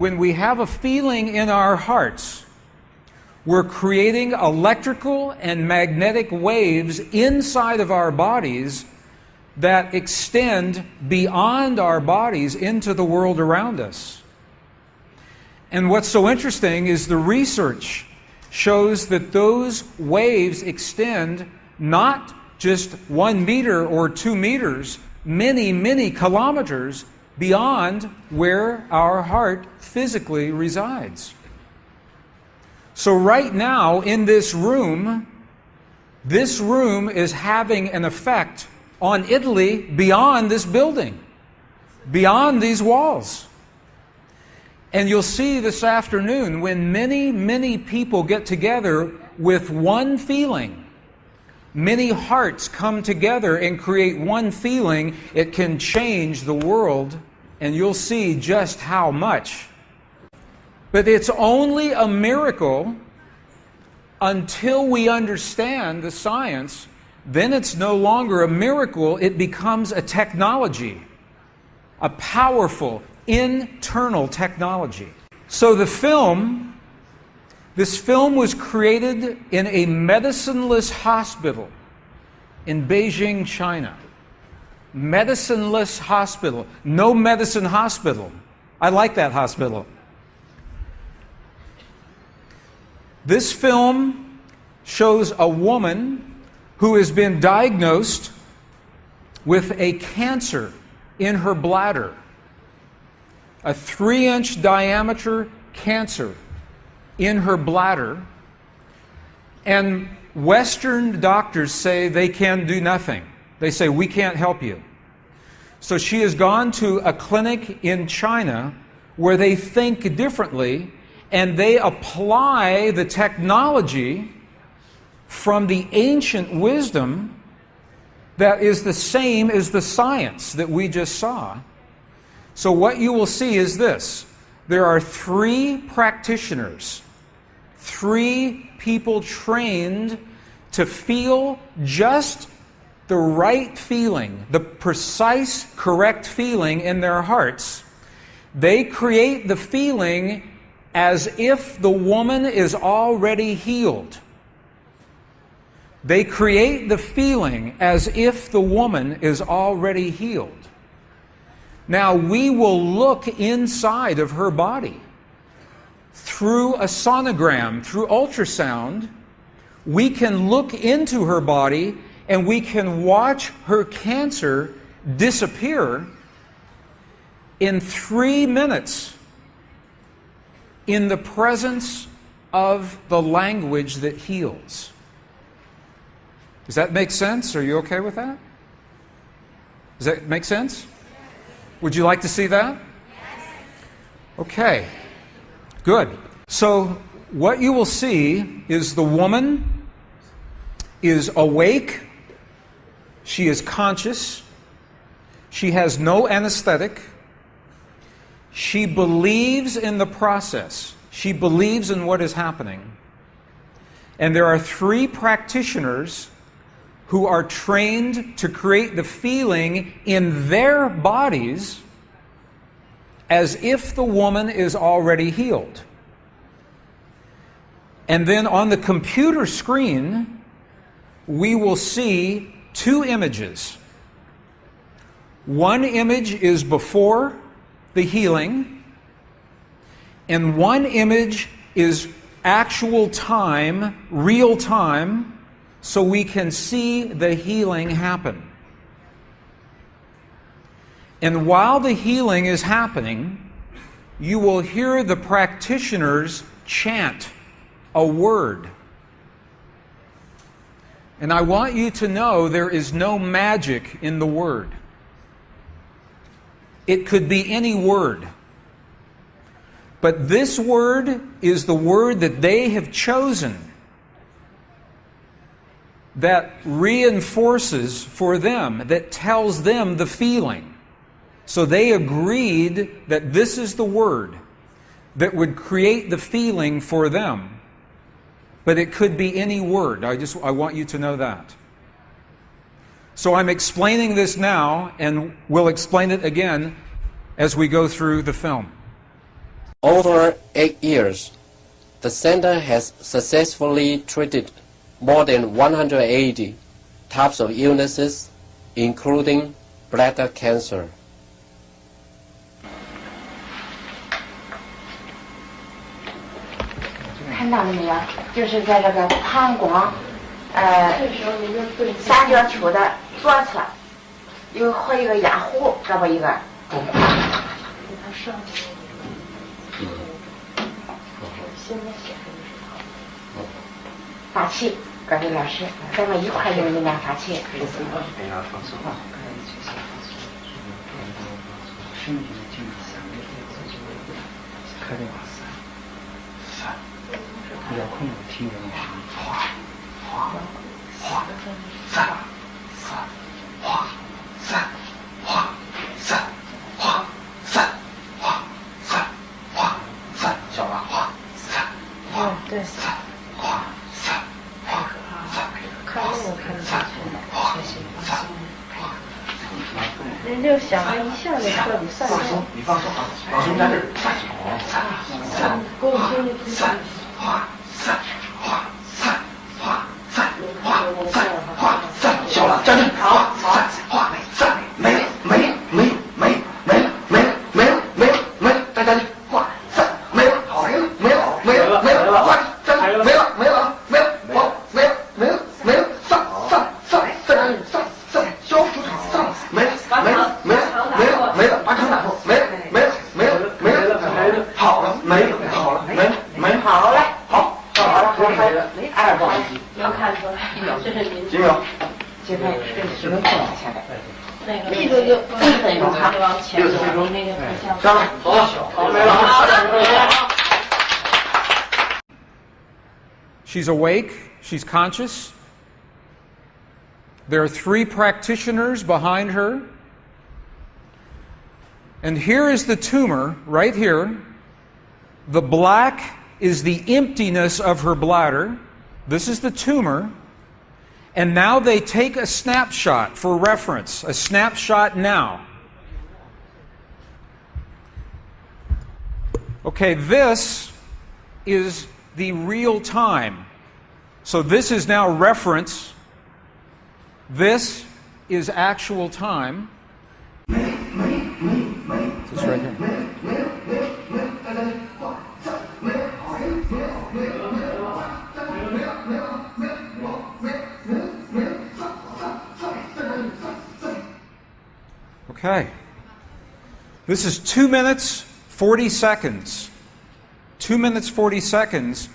When we have a feeling in our hearts, we're creating electrical and magnetic waves inside of our bodies that extend beyond our bodies into the world around us. And what's so interesting is the research shows that those waves extend not just 1 meter or 2 meters, many, many kilometers beyond where our heart physically resides. So right now in this room is having an effect on Italy beyond this building, beyond these walls. And you'll see this afternoon when many, many people get together with one feeling, many hearts come together and create one feeling, it can change the world, and you'll see just how much. But it's only a miracle until we understand the science. Then it's no longer a miracle, it becomes a technology, a powerful internal technology. So this film was created in a medicineless hospital in Beijing, China. Medicineless hospital. No medicine hospital. I like that hospital. This film shows a woman who has been diagnosed with a cancer in her bladder. A 3-inch diameter cancer in her bladder. And Western doctors say they can do nothing. They say, we can't help you. So she has gone to a clinic in China where they think differently, and they apply the technology from the ancient wisdom that is the same as the science that we just saw. So what you will see is this. There are 3 practitioners, 3 people trained to feel just the right feeling, the precise, correct feeling in their hearts. They create the feeling as if the woman is already healed. They create the feeling as if the woman is already healed. Now, we will look inside of her body through a sonogram, through ultrasound. We can look into her body and we can watch her cancer disappear in 3 minutes in the presence of the language that heals. Does that make sense? Are you okay with that? Does that make sense? Would you like to see that? Okay, good. So what you will see is the woman is awake, she is conscious, she has no anesthetic, she believes in the process, she believes in what is happening. And there are 3 practitioners who are trained to create the feeling in their bodies as if the woman is already healed. And then on the computer screen, we will see 2 images. One image is before the healing, and one image is actual time, real time, so we can see the healing happen. And while the healing is happening, you will hear the practitioners chant a word. And I want you to know there is no magic in the word. It could be any word. But this word is the word that they have chosen that reinforces for them, that tells them the feeling. So they agreed that this is the word that would create the feeling for them. But it could be any word. I want you to know that. So I'm explaining this now, and we'll explain it again as we go through the film. Over 8 years, the center has successfully treated more than 180 types of illnesses, including bladder cancer. 看到了没有？就是在这个膀胱三角球的左侧有好一个压弧，这么一个。发气，各位老师，咱们一块用力量发气。比较困难听人哗哗哗三三哗三哗三哗三哗三哗三，小了哗三哗对三哗三哗三，看那个看得下去的，学习放松。人就想着一下就彻底散松，你放松啊，老师在这儿三三给我听听三哗。三哗三哗三哗三哗三，小了站正，好，三哗三，没了没了没了没了没了没了没了没了没了，再站正，哗三没了没了没了没了没了，哗站正，没了没了没了，好没了没了没了，上上上再站正，上上消除上没了没了没了没了没了，把长打破，没了没了没了没了没了，好了没了好了没了没了，好嘞好。2个能看出来，这是您几秒？几分？10分钟现在。那个力度就6分钟，看往前走，那个上来，走，好，没了。She's awake, she's conscious. There are 3 practitioners behind her. And here is the tumor, right here. The black is the emptiness of her bladder. This is the tumor. And now they take a snapshot for reference, a snapshot now. Okay, this is the real time. So this is now reference. This is actual time. It's right here. Okay. This is 2 minutes, 40 seconds. 2 minutes, 40 seconds.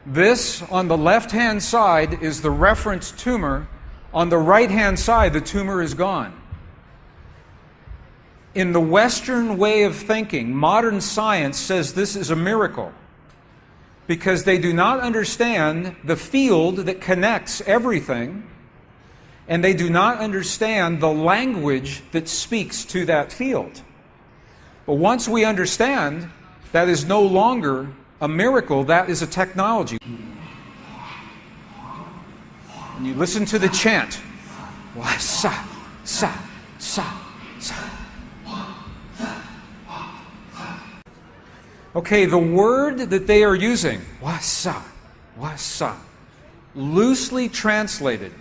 This, on the left-hand side, is the reference tumor. On the right-hand side, the tumor is gone. In the Western way of thinking, modern science says this is a miracle because they do not understand the field that connects everything, and they do not understand the language that speaks to that field. But once we understand, that is no longer a miracle, that is a technology. And you listen to the chant. Wa sa sa sa sa. Okay, the word that they are using, wasa, loosely translated,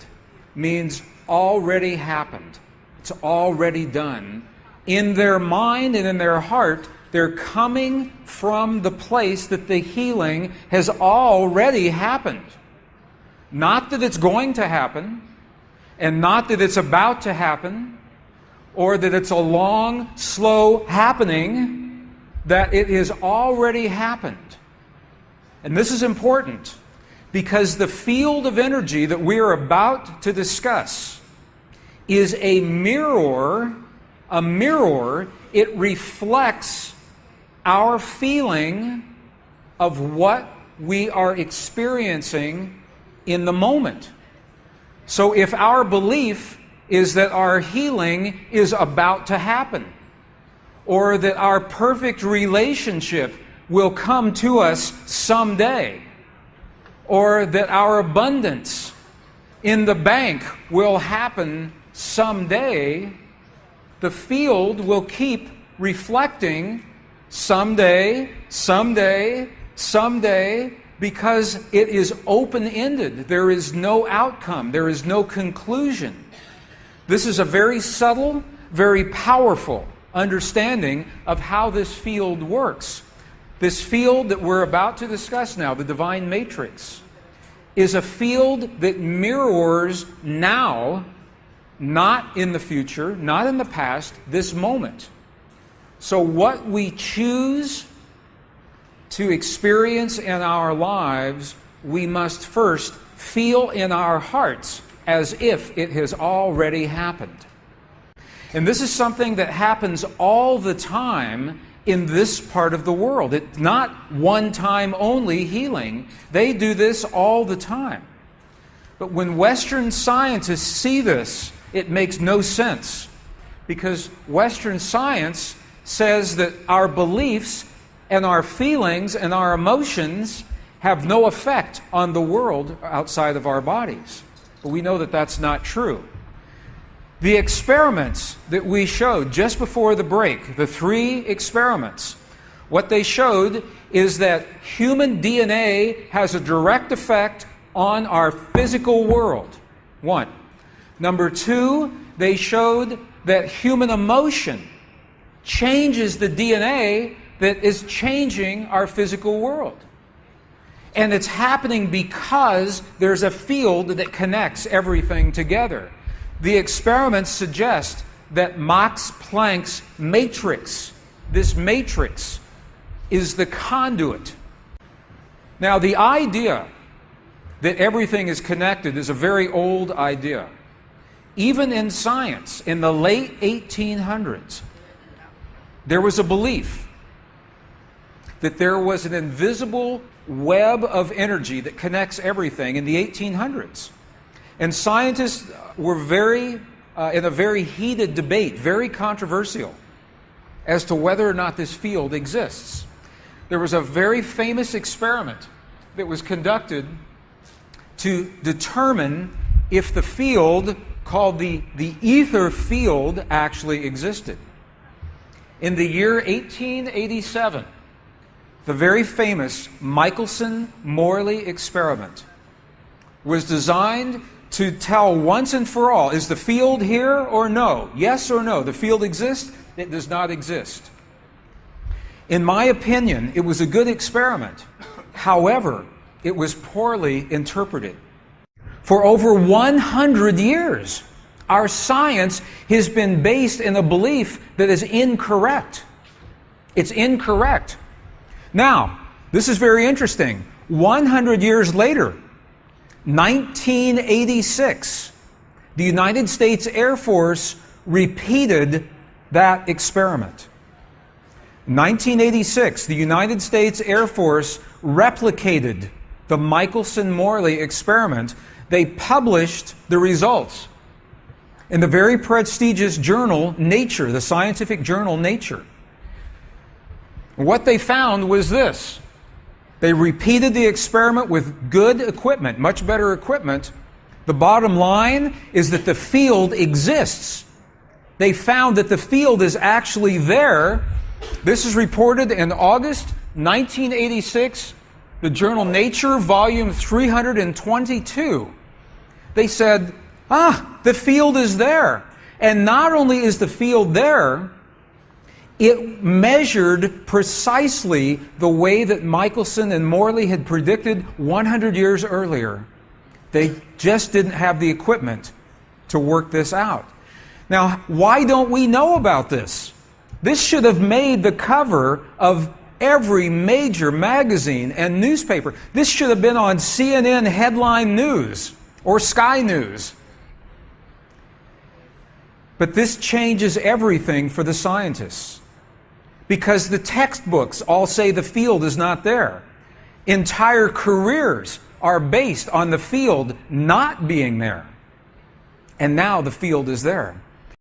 means already happened. It's already done. In their mind and in their heart, they're coming from the place that the healing has already happened. Not that it's going to happen, and not that it's about to happen, or that it's a long, slow happening, that it has already happened. And this is important because the field of energy that we are about to discuss is a mirror. A mirror, it reflects our feeling of what we are experiencing in the moment. So if our belief is that our healing is about to happen, or that our perfect relationship will come to us someday, or that our abundance in the bank will happen someday, the field will keep reflecting someday, someday, someday, because it is open-ended. There is no outcome. There is no conclusion. This is a very subtle, very powerful understanding of how this field works. This field that we're about to discuss now, the divine matrix, is a field that mirrors now, not in the future, not in the past, this moment. So what we choose to experience in our lives, we must first feel in our hearts as if it has already happened. And this is something that happens all the time in this part of the world. It's not one-time only healing. They do this all the time. But when Western scientists see this, it makes no sense, because Western science says that our beliefs and our feelings and our emotions have no effect on the world outside of our bodies. But we know that that's not true. The experiments that we showed just before the break, the 3 experiments, what they showed is that human DNA has a direct effect on our physical world. 1. Number 2, they showed that human emotion changes the DNA that is changing our physical world. And it's happening because there's a field that connects everything together. The experiments suggest that Max Planck's matrix, this matrix, is the conduit. Now, the idea that everything is connected is a very old idea. Even in science, in the late 1800s, there was a belief that there was an invisible web of energy that connects everything in the 1800s. And scientists were in a very heated debate, very controversial, as to whether or not this field exists. There was a very famous experiment that was conducted to determine if the field called the ether field actually existed. In the year 1887, the very famous Michelson-Morley experiment was designed to tell once and for all, is the field here or no? Yes or no? The field exists? It does not exist. In my opinion, it was a good experiment. However, it was poorly interpreted. For over 100 years, our science has been based in a belief that is incorrect. It's incorrect. Now, this is very interesting. 100 years later, 1986, the United States Air Force repeated that experiment. 1986, the United States Air Force replicated the Michelson-Morley experiment. They published the results in the very prestigious journal Nature, the scientific journal Nature. What they found was this. They repeated the experiment with good equipment, much better equipment. The bottom line is that the field exists. They found that the field is actually there. This is reported in August 1986, the journal Nature, volume 322. They said, the field is there. And not only is the field there, it measured precisely the way that Michelson and Morley had predicted 100 years earlier. They just didn't have the equipment to work this out. Now, why don't we know about this? This should have made the cover of every major magazine and newspaper. This should have been on CNN headline news or Sky News. But this changes everything for the scientists, because the textbooks all say the field is not there. Entire careers are based on the field not being there. And now the field is there.